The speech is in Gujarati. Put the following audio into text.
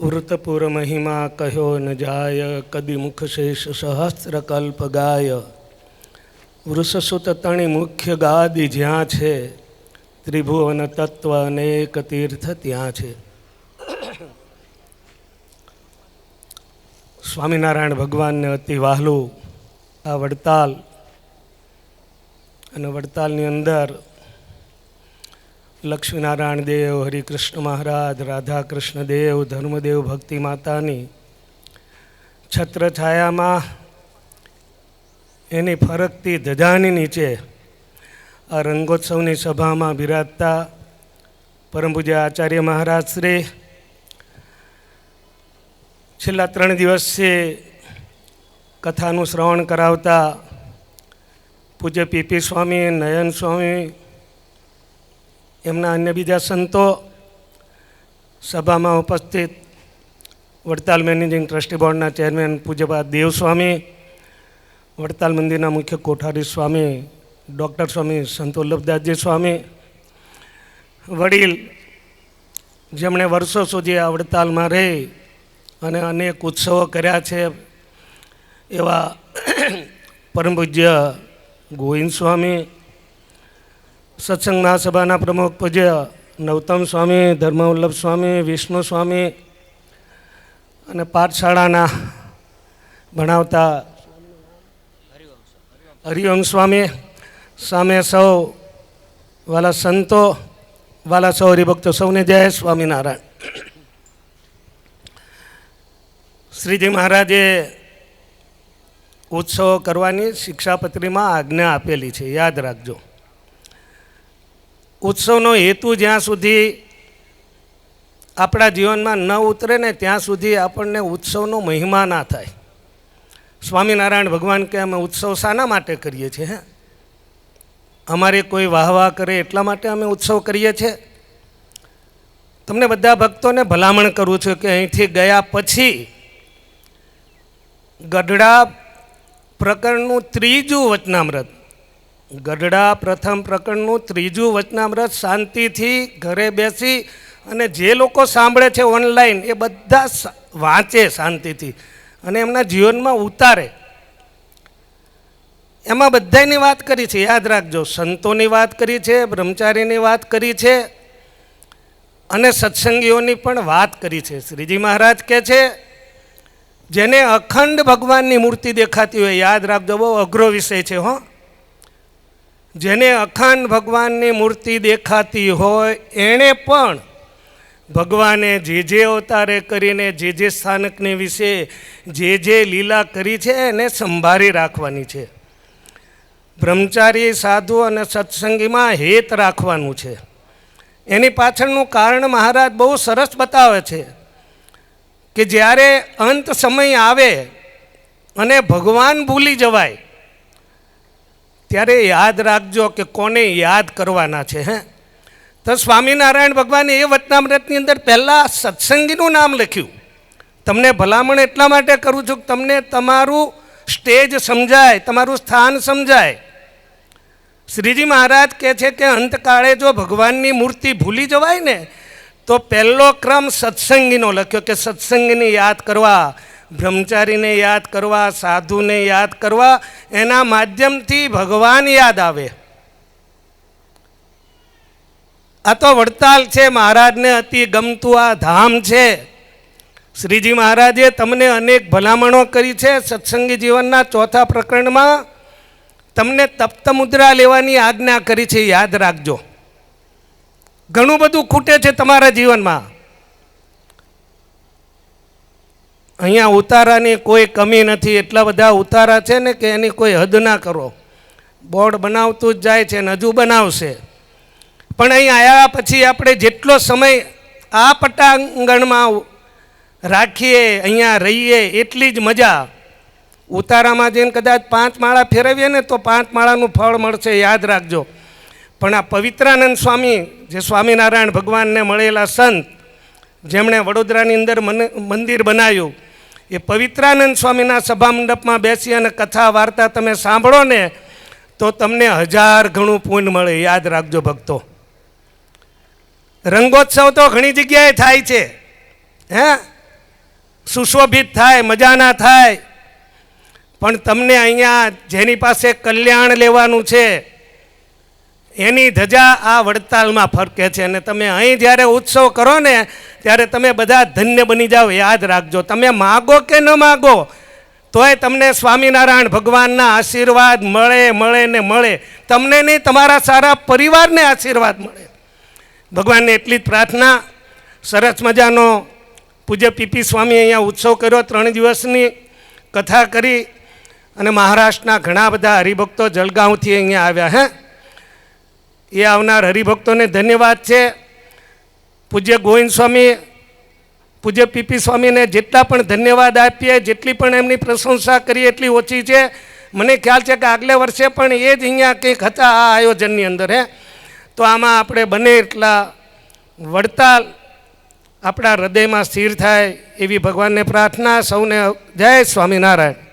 વૃતપુર મહિમા કહ્યો ન જાય, કદી મુખશેષ સહસ્ત્ર કલ્પ ગાય. વૃષસુત તણી મુખ્ય ગાદી જ્યાં છે, ત્રિભુવન તત્વ અનેક તીર્થ ત્યાં છે. સ્વામિનારાયણ ભગવાનને અતિ વહાલું આ વડતાલ, અને વડતાલની અંદર લક્ષ્મીનારાયણ દેવ, હરિકૃષ્ણ મહારાજ, રાધાકૃષ્ણ દેવ, ધર્મદેવ, ભક્તિ માતાની છત્રછાયામાં એની ફરકતી ધજાની નીચે આ રંગોત્સવની સભામાં બિરાજતા પરમ પૂજ્ય આચાર્ય મહારાજ શ્રી છેલ્લા 3 દિવસથી કથાનું શ્રવણ કરાવતા પૂજ્ય પીપી સ્વામી, નયન સ્વામી, એમના અન્ય બીજા સંતો, સભામાં ઉપસ્થિત વડતાલ મેનેજિંગ ટ્રસ્ટી બોર્ડના ચેરમેન પૂજ્યપાદ દેવસ્વામી, વડતાલ મંદિરના મુખ્ય કોઠારી સ્વામી ડૉક્ટર સ્વામી સંત વલ્લભદાસજી સ્વામી, વડીલ જેમણે વર્ષો સુધી આ વડતાલમાં રહી અને અનેક ઉત્સવો કર્યા છે એવા પરમ પૂજ્ય ગોવિંદ સ્વામી, સત્સંગ મહાસભાના પ્રમુખ પૂજ્ય નવતમ સ્વામી, ધર્મવલ્લભ સ્વામી, વિષ્ણુ સ્વામી, અને પાઠશાળાના ભણાવતા હરિઓમ સ્વામી, સામે સૌ વાલા સંતો, વાલા સૌ હરિભક્તો, સૌને જય સ્વામિનારાયણ. શ્રીજી મહારાજે ઉત્સવો કરવાની શિક્ષાપત્રીમાં આજ્ઞા આપેલી છે, યાદ રાખજો. ઉત્સવનો હેતુ જ્યાં સુધી આપણા જીવનમાં ન ઉતરે ને ત્યાં સુધી આપણને ઉત્સવનો મહિમા ના થાય. સ્વામિનારાયણ ભગવાન કે અમે ઉત્સવ શાના માટે કરીએ છીએ? અમારે કોઈ વાહ કરે એટલા માટે અમે ઉત્સવ કરીએ છીએ? તમને બધા ભક્તોને ભલામણ કરું છું કે અહીંથી ગયા પછી ગઢડા પ્રકરણનું 3જું વચનામૃત, ગઢડા પ્રથમ પ્રકરણનું 3જું વચનામૃત શાંતિથી ઘરે બેસી અને જે લોકો સાંભળે છે ઓનલાઈન એ બધા વાંચે શાંતિથી અને એમના જીવનમાં ઉતારે. એમાં બધાની વાત કરી છે, યાદ રાખજો. સંતોની વાત કરી છે, બ્રહ્મચારીની વાત કરી છે, અને સત્સંગીઓની પણ વાત કરી છે. શ્રીજી મહારાજ કહે છે જેને અખંડ ભગવાનની મૂર્તિ દેખાતી હોય, યાદ રાખજો, બહુ અઘરો વિષય છે હો. જેને અખંડ ભગવાનની મૂર્તિ દેખાતી હોય એણે પણ ભગવાને જે અવતારે કરીને જે સ્થાનકને વિશે જે લીલા કરી છે એને સંભાળી રાખવાની છે. બ્રહ્મચારી, સાધુ અને સત્સંગીમાં હેત રાખવાનું છે. એની પાછળનું કારણ મહારાજ બહુ સરસ બતાવે છે કે જ્યારે અંત સમય આવે અને ભગવાન ભૂલી જવાય ત્યારે યાદ રાખજો કે કોને યાદ કરવાના છે. તો સ્વામિનારાયણ ભગવાને એ વચનામૃતની અંદર પહેલાં સત્સંગીનું નામ લખ્યું. તમને ભલામણ એટલા માટે કરું છું કે તમને તમારું સ્ટેજ સમજાય, તમારું સ્થાન સમજાય. શ્રીજી મહારાજ કહે છે કે અંતકાળે જો ભગવાનની મૂર્તિ ભૂલી જવાય ને તો પહેલો ક્રમ સત્સંગીનો લખ્યો કે સત્સંગીને યાદ કરવા, બ્રહ્મચારીને યાદ કરવા, સાધુને યાદ કરવા, એના માધ્યમથી ભગવાન યાદ આવે. આ તો વડતાલ છે, મહારાજને અતિ ગમતું આ ધામ છે. શ્રીજી મહારાજે તમને અનેક ભલામણો કરી છે. સત્સંગી જીવનના 4થા પ્રકરણમાં તમને તપ્ત મુદ્રા લેવાની આજ્ઞા કરી છે, યાદ રાખજો. ઘણું બધું ખૂટે છે તમારા જીવનમાં. અહીંયા ઉતારાની કોઈ કમી નથી. એટલા બધા ઉતારા છે ને કે એની કોઈ હદ ના કરો. બોર્ડ બનાવતું જ જાય છે ને હજુ બનાવશે. પણ અહીં આવ્યા પછી આપણે જેટલો સમય આ પટાંગણમાં રાખીએ, અહીંયા રહીએ, એટલી જ મજા. ઉતારામાં જઈને કદાચ 5 માળા ફેરવીએ ને તો 5 માળાનું ફળ મળશે, યાદ રાખજો. પણ આ પવિત્રાનંદ સ્વામી, જે સ્વામિનારાયણ ભગવાનને મળેલા સંત, જેમણે વડોદરાની અંદર મંદિર બનાવ્યું, એ પવિત્રાનંદ સ્વામીના સભા મંડપમાં બેસી અને કથા વાર્તા તમે સાંભળો ને તો તમને 1000 ગણું પુણ્ય મળે, યાદ રાખજો ભક્તો. રંગોત્સવ તો ઘણી જગ્યાએ થાય છે, સુશોભિત થાય, મજાના થાય. પણ તમને અહીંયા જેની પાસે કલ્યાણ લેવાનું છે એની ધજા આ વડતાલમાં ફરકે છે. અને તમે અહીં જ્યારે ઉત્સવ કરો ને ત્યારે તમે બધા ધન્ય બની જાઓ. યાદ રાખજો, તમે માગો કે ન માગો તોય તમને સ્વામિનારાયણ ભગવાનના આશીર્વાદ મળે ને મળે. તમને નહીં, તમારા સારા પરિવારને આશીર્વાદ મળે. ભગવાનને એટલી જ પ્રાર્થના. સરસ મજાનો પૂજ્ય પીપી સ્વામી અહીંયા ઉત્સવ કર્યો, 3 દિવસની કથા કરી. અને મહારાષ્ટ્રના ઘણા બધા હરિભક્તો જલગાંવથી અહીંયા આવ્યા. એ આવનાર હરિભક્તોને ધન્યવાદ છે. પૂજ્ય ગોવિંદ સ્વામી, પૂજ્ય પીપી સ્વામીને જેટલા પણ ધન્યવાદ આપીએ, જેટલી પણ એમની પ્રશંસા કરીએ એટલી ઓછી છે. મને ખ્યાલ છે કે આગલે વર્ષે પણ એ જ અહીંયા કંઈક હતા આ આયોજનની અંદર. તો આમાં આપણે બને એટલા વડતાલ આપણા હૃદયમાં સ્થિર થાય એવી ભગવાનને પ્રાર્થના. સૌને જય સ્વામિનારાયણ.